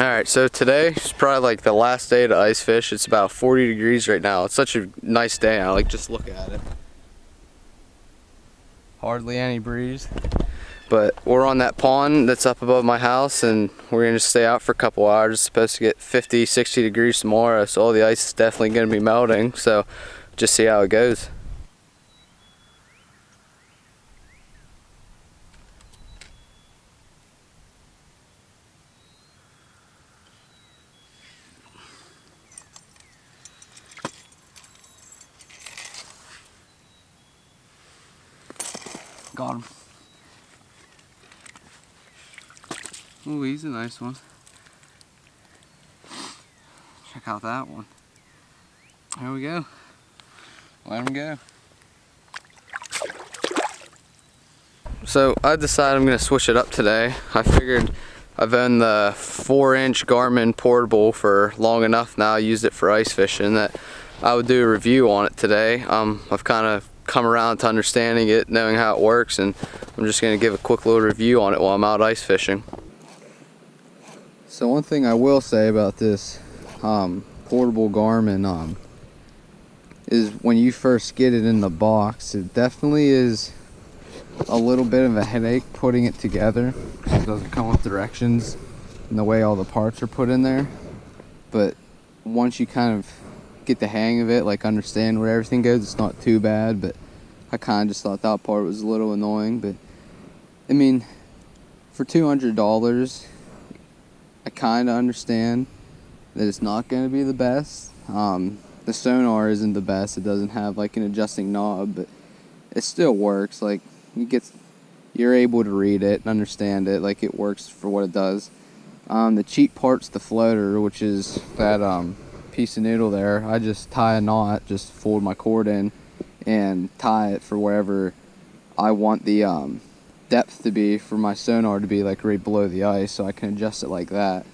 Alright, so today is probably like the last day to ice fish. It's about 40 degrees right now. It's such a nice day out. Like, just look at it. Hardly any breeze. But we're on that pond that's up above my house, and we're going to stay out for a couple hours. It's supposed to get 50, 60 degrees tomorrow, so all the ice is definitely going to be melting. So just see how it goes. Got him. Ooh, he's a nice one. Check out that one. There we go. Let him go. So I decided I'm going to switch it up today. I figured I've owned the 4-inch Garmin portable for long enough now. I used it for ice fishing that I would do a review on it today. I've kind of come around to understanding it, knowing how it works, and I'm just going to give a quick little review on it while I'm out ice fishing. So one thing I will say about this portable Garmin is when you first get it in the box, it definitely is a little bit of a headache putting it together. It doesn't come with directions and the way all the parts are put in there. But once you kind of get the hang of it, like understand where everything goes, it's not too bad. But I kind of just thought that part was a little annoying. But I mean, for $200, I kind of understand that it's not going to be the best. The sonar isn't the best. It doesn't have like an adjusting knob, but it still works. Like, you're able to read it and understand it. Like, it works for what it does. The cheap part's the floater, which is that piece of noodle there. I just tie a knot, just fold my cord in and tie it for wherever I want the depth to be for my sonar to be, like right below the ice, so I can adjust it like that.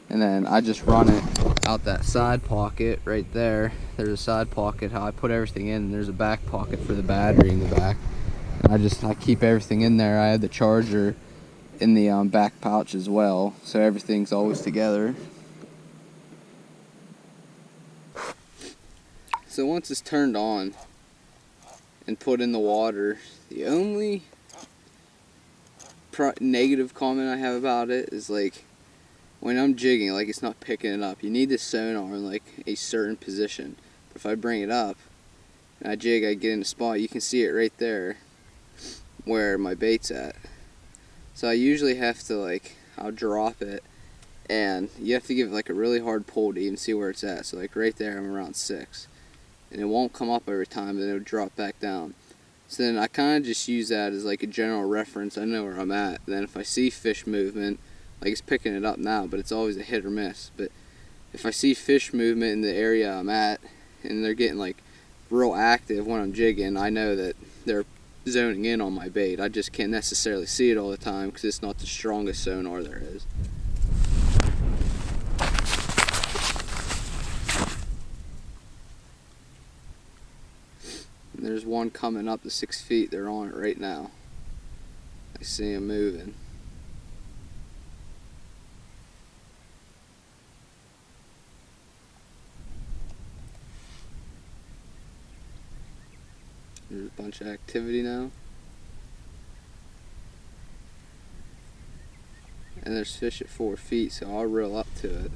And then I just run it out that side pocket right there. There's a side pocket, how I put everything in, and there's a back pocket for the battery in the back. I keep everything in there. I have the charger in the back pouch as well, so everything's always together. So once it's turned on and put in the water, the only negative comment I have about it is, like, when I'm jigging, like, it's not picking it up. You need the sonar in like a certain position. But if I bring it up and I jig, I get in a spot, you can see it right there where my bait's at. So I usually have to, like, I'll drop it, and you have to give it like a really hard pull to even see where it's at. So like right there, I'm around 6, and it won't come up every time, then it'll drop back down. So then I kind of just use that as like a general reference. I know where I'm at. Then if I see fish movement, like, it's picking it up now, but it's always a hit or miss. But if I see fish movement in the area I'm at, and they're getting like real active when I'm jigging, I know that they're zoning in on my bait. I just can't necessarily see it all the time because it's not the strongest sonar there is. And there's one coming up to 6 feet. They're on it right now. I see them moving. There's a bunch of activity now. And there's fish at 4 feet, so I'll reel up to it.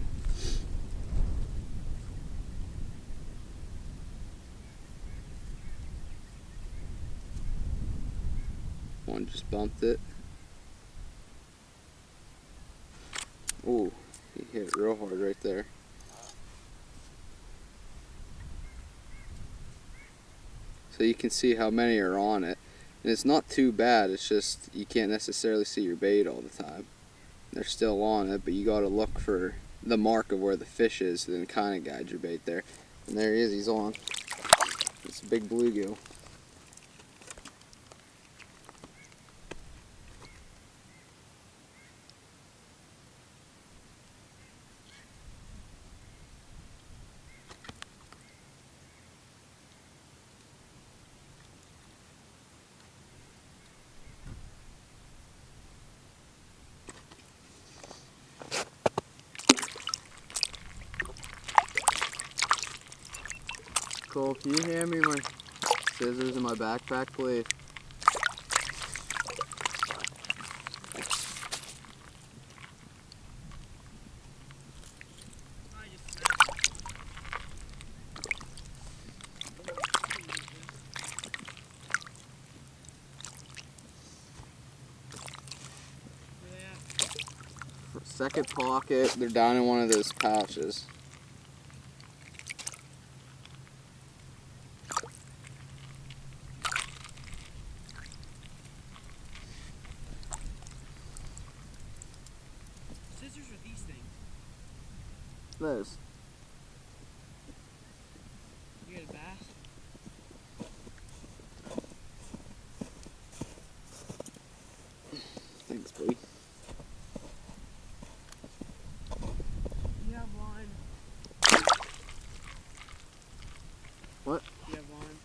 One just bumped it. Ooh, he hit it real hard right there. So you can see how many are on it. And it's not too bad, it's just you can't necessarily see your bait all the time. They're still on it, but you gotta look for the mark of where the fish is, then kind of guide your bait there. And there he is, he's on. It's a big bluegill. Cole, can you hand me my scissors in my backpack, please? Second pocket, they're down in one of those pouches. Scissors or these things? Those. You get a bass? Thanks, buddy. You have line. What? You have line.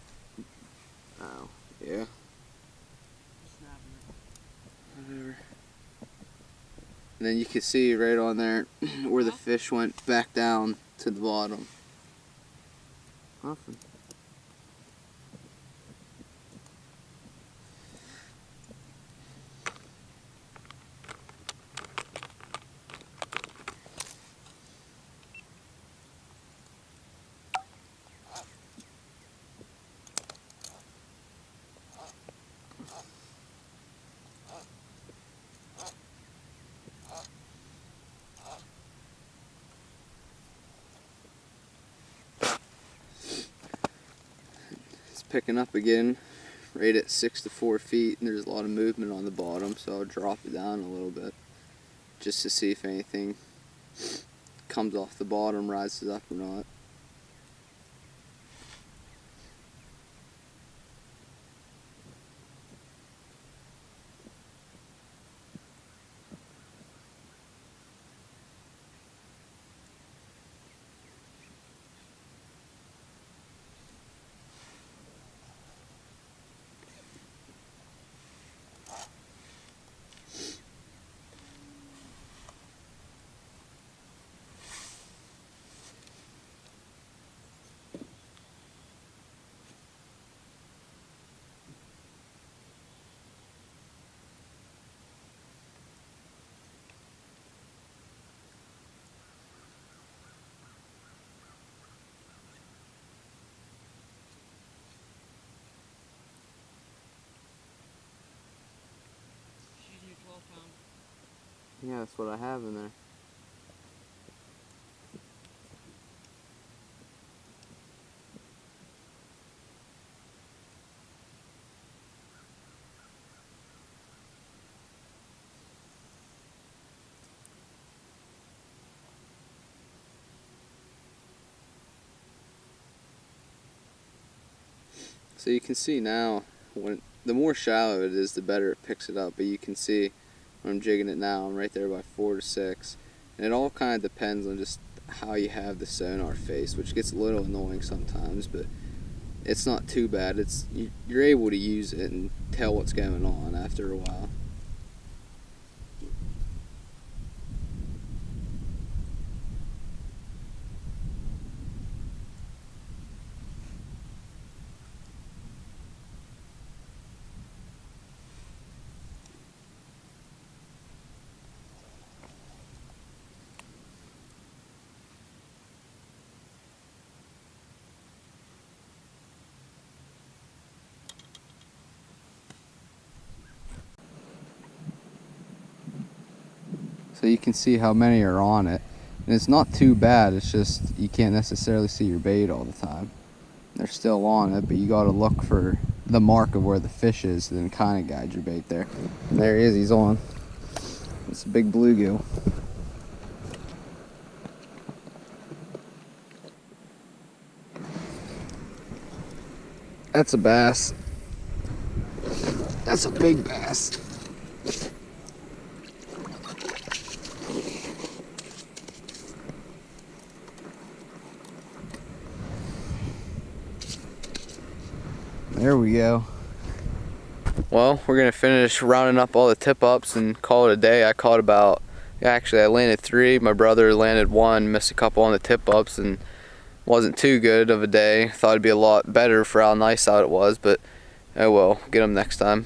Oh, yeah. Just snapping it. Whatever. And then you can see right on there where the fish went back down to the bottom. Nothing. Picking up again right at 6 to 4 feet, and there's a lot of movement on the bottom, so I'll drop it down a little bit just to see if anything comes off the bottom, rises up or not. She's using your 12-pound. Yeah, that's what I have in there. So you can see now, the more shallow it is, the better it picks it up. But you can see when I'm jigging it now, I'm right there by 4 to 6. And it all kind of depends on just how you have the sonar face, which gets a little annoying sometimes, but it's not too bad. You're able to use it and tell what's going on after a while. So you can see how many are on it. And it's not too bad, it's just you can't necessarily see your bait all the time. They're still on it, but you gotta look for the mark of where the fish is to then kind of guide your bait there. And there he is, he's on. It's a big bluegill. That's a bass. That's a big bass. There we go. Well, we're gonna finish rounding up all the tip-ups and call it a day. I caught about, actually I landed 3, my brother landed 1, missed a couple on the tip-ups, and Wasn't too good of a day. Thought it'd be a lot better for how nice out it was, but oh well, get them next time.